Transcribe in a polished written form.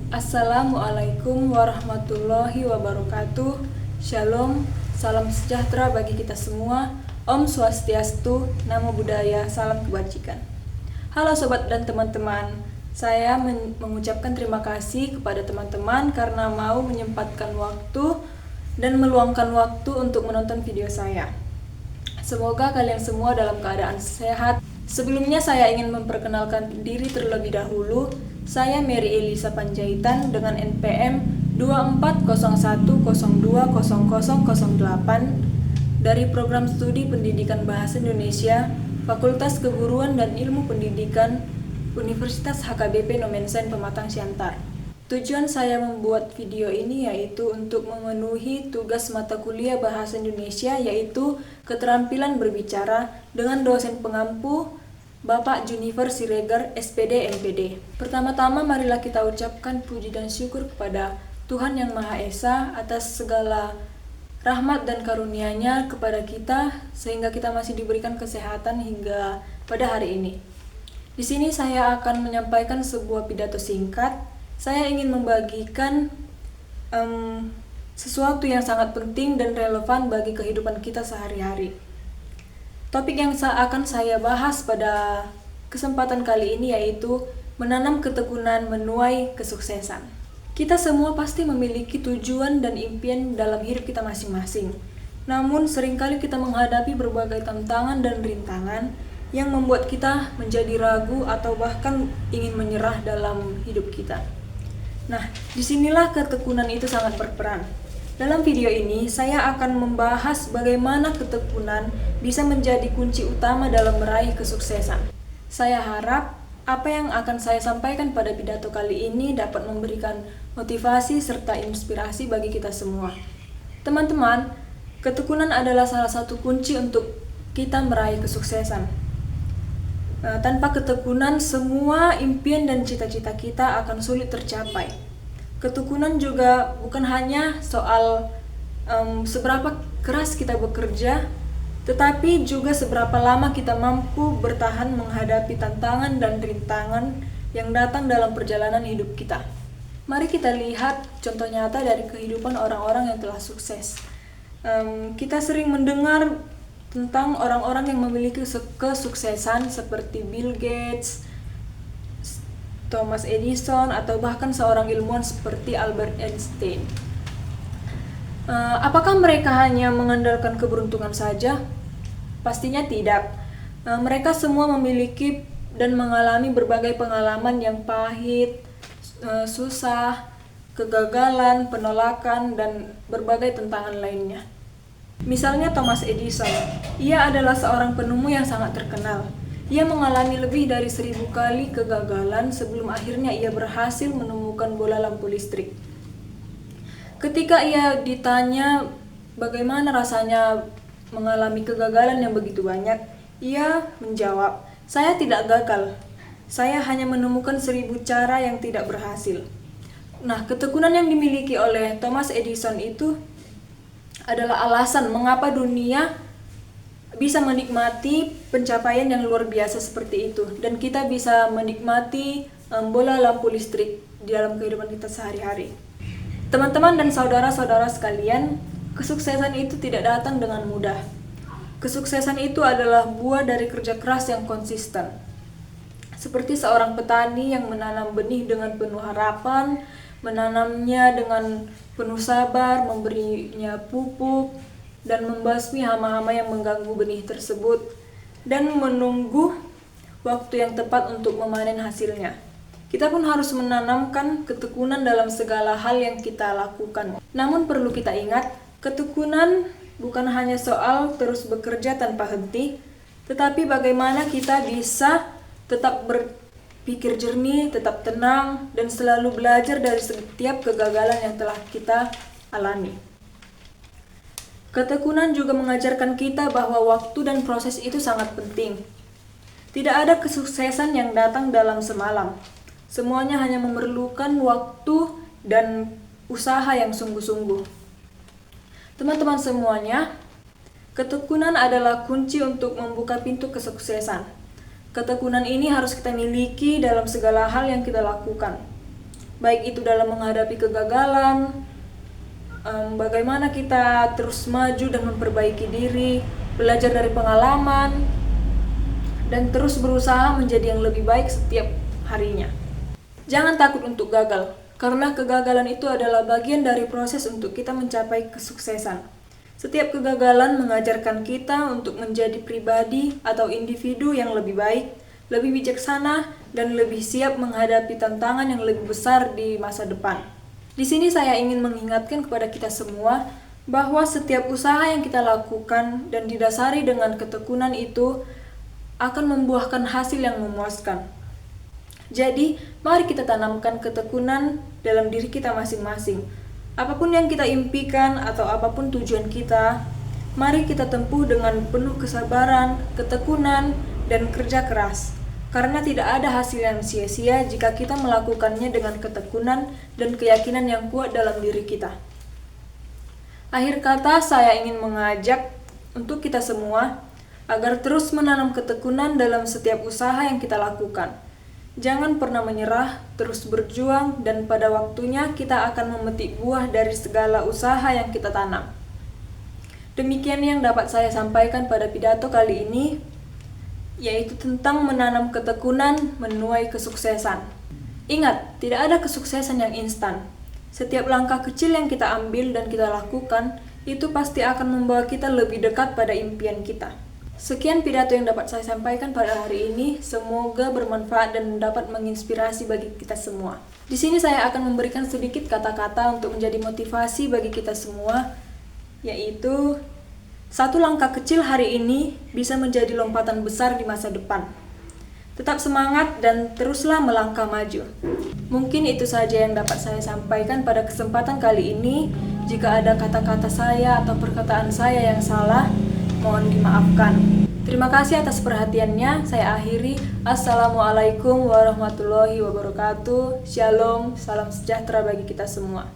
Assalamualaikum warahmatullahi wabarakatuh. Shalom, salam sejahtera bagi kita semua. Om Swastiastu, Namo Buddhaya, salam kebajikan. Halo sobat dan teman-teman, saya mengucapkan terima kasih kepada teman-teman karena mau menyempatkan waktu dan meluangkan waktu untuk menonton video saya. Semoga kalian semua dalam keadaan sehat. Sebelumnya saya ingin memperkenalkan diri terlebih dahulu. Saya Mary Elisa Panjaitan dengan NPM 2401020008 dari Program Studi Pendidikan Bahasa Indonesia, Fakultas Keguruan dan Ilmu Pendidikan, Universitas HKBP Nomensen Pematang Siantar. Tujuan saya membuat video ini yaitu untuk memenuhi tugas mata kuliah Bahasa Indonesia, yaitu keterampilan berbicara dengan dosen pengampu Bapak Junifer Siregar, SPD MPD. Pertama-tama marilah kita ucapkan puji dan syukur kepada Tuhan Yang Maha Esa atas segala rahmat dan karunia-Nya kepada kita sehingga kita masih diberikan kesehatan hingga pada hari ini. Di sini saya akan menyampaikan sebuah pidato singkat. Saya ingin membagikan sesuatu yang sangat penting dan relevan bagi kehidupan kita sehari-hari. Topik yang akan saya bahas pada kesempatan kali ini yaitu menanam ketekunan menuai kesuksesan. Kita semua pasti memiliki tujuan dan impian dalam hidup kita masing-masing. Namun seringkali kita menghadapi berbagai tantangan dan rintangan yang membuat kita menjadi ragu atau bahkan ingin menyerah dalam hidup kita. Nah, disinilah ketekunan itu sangat berperan. Dalam video ini, saya akan membahas bagaimana ketekunan bisa menjadi kunci utama dalam meraih kesuksesan. Saya harap apa yang akan saya sampaikan pada pidato kali ini dapat memberikan motivasi serta inspirasi bagi kita semua. Teman-teman, ketekunan adalah salah satu kunci untuk kita meraih kesuksesan. Tanpa ketekunan, semua impian dan cita-cita kita akan sulit tercapai. Ketekunan juga bukan hanya soal seberapa keras kita bekerja, tetapi juga seberapa lama kita mampu bertahan menghadapi tantangan dan rintangan yang datang dalam perjalanan hidup kita. Mari kita lihat contoh nyata dari kehidupan orang-orang yang telah sukses. Kita sering mendengar tentang orang-orang yang memiliki kesuksesan seperti Bill Gates, Thomas Edison, atau bahkan seorang ilmuwan seperti Albert Einstein. Apakah mereka hanya mengandalkan keberuntungan saja? Pastinya tidak. Mereka semua memiliki dan mengalami berbagai pengalaman yang pahit, susah, kegagalan, penolakan, dan berbagai tantangan lainnya. Misalnya Thomas Edison, ia adalah seorang penemu yang sangat terkenal. Ia mengalami lebih dari 1000 kali kegagalan sebelum akhirnya ia berhasil menemukan bola lampu listrik. Ketika ia ditanya bagaimana rasanya mengalami kegagalan yang begitu banyak, ia menjawab, "Saya tidak gagal. Saya hanya menemukan 1000 cara yang tidak berhasil." Nah, ketekunan yang dimiliki oleh Thomas Edison itu adalah alasan mengapa dunia bisa menikmati pencapaian yang luar biasa seperti itu, dan kita bisa menikmati bola lampu listrik di dalam kehidupan kita sehari-hari. Teman-teman dan saudara-saudara sekalian, kesuksesan itu tidak datang dengan mudah. Kesuksesan itu adalah buah dari kerja keras yang konsisten. Seperti seorang petani yang menanam benih dengan penuh harapan, menanamnya dengan penuh sabar, memberinya pupuk, dan membasmi hama-hama yang mengganggu benih tersebut, dan menunggu waktu yang tepat untuk memanen hasilnya. Kita pun harus menanamkan ketekunan dalam segala hal yang kita lakukan. Namun perlu kita ingat, ketekunan bukan hanya soal terus bekerja tanpa henti, tetapi bagaimana kita bisa tetap berpikir jernih, tetap tenang, dan selalu belajar dari setiap kegagalan yang telah kita alami. Ketekunan juga mengajarkan kita bahwa waktu dan proses itu sangat penting. Tidak ada kesuksesan yang datang dalam semalam. Semuanya hanya memerlukan waktu dan usaha yang sungguh-sungguh. Teman-teman semuanya, ketekunan adalah kunci untuk membuka pintu kesuksesan. Ketekunan ini harus kita miliki dalam segala hal yang kita lakukan. baik itu dalam menghadapi kegagalan, bagaimana kita terus maju dan memperbaiki diri, belajar dari pengalaman, dan terus berusaha menjadi yang lebih baik setiap harinya. Jangan takut untuk gagal, karena kegagalan itu adalah bagian dari proses untuk kita mencapai kesuksesan. Setiap kegagalan mengajarkan kita untuk menjadi pribadi atau individu yang lebih baik, lebih bijaksana, dan lebih siap menghadapi tantangan yang lebih besar di masa depan. Di sini saya ingin mengingatkan kepada kita semua bahwa setiap usaha yang kita lakukan dan didasari dengan ketekunan itu akan membuahkan hasil yang memuaskan. Jadi, mari kita tanamkan ketekunan dalam diri kita masing-masing. Apapun yang kita impikan atau apapun tujuan kita, mari kita tempuh dengan penuh kesabaran, ketekunan, dan kerja keras. Karena tidak ada hasil yang sia-sia jika kita melakukannya dengan ketekunan dan keyakinan yang kuat dalam diri kita. Akhir kata, saya ingin mengajak untuk kita semua agar terus menanam ketekunan dalam setiap usaha yang kita lakukan. Jangan pernah menyerah, terus berjuang, dan pada waktunya kita akan memetik buah dari segala usaha yang kita tanam. Demikian yang dapat saya sampaikan pada pidato kali ini, yaitu tentang menanam ketekunan menuai kesuksesan. Ingat, tidak ada kesuksesan yang instan. Setiap langkah kecil yang kita ambil dan kita lakukan, itu pasti akan membawa kita lebih dekat pada impian kita. Sekian pidato yang dapat saya sampaikan pada hari ini. Semoga bermanfaat dan dapat menginspirasi bagi kita semua. Di sini saya akan memberikan sedikit kata-kata untuk menjadi motivasi bagi kita semua, yaitu satu langkah kecil hari ini bisa menjadi lompatan besar di masa depan. Tetap semangat dan teruslah melangkah maju. Mungkin itu saja yang dapat saya sampaikan pada kesempatan kali ini. Jika ada kata-kata saya atau perkataan saya yang salah, mohon dimaafkan. Terima kasih atas perhatiannya. Saya akhiri. Assalamualaikum warahmatullahi wabarakatuh. Shalom, salam sejahtera bagi kita semua.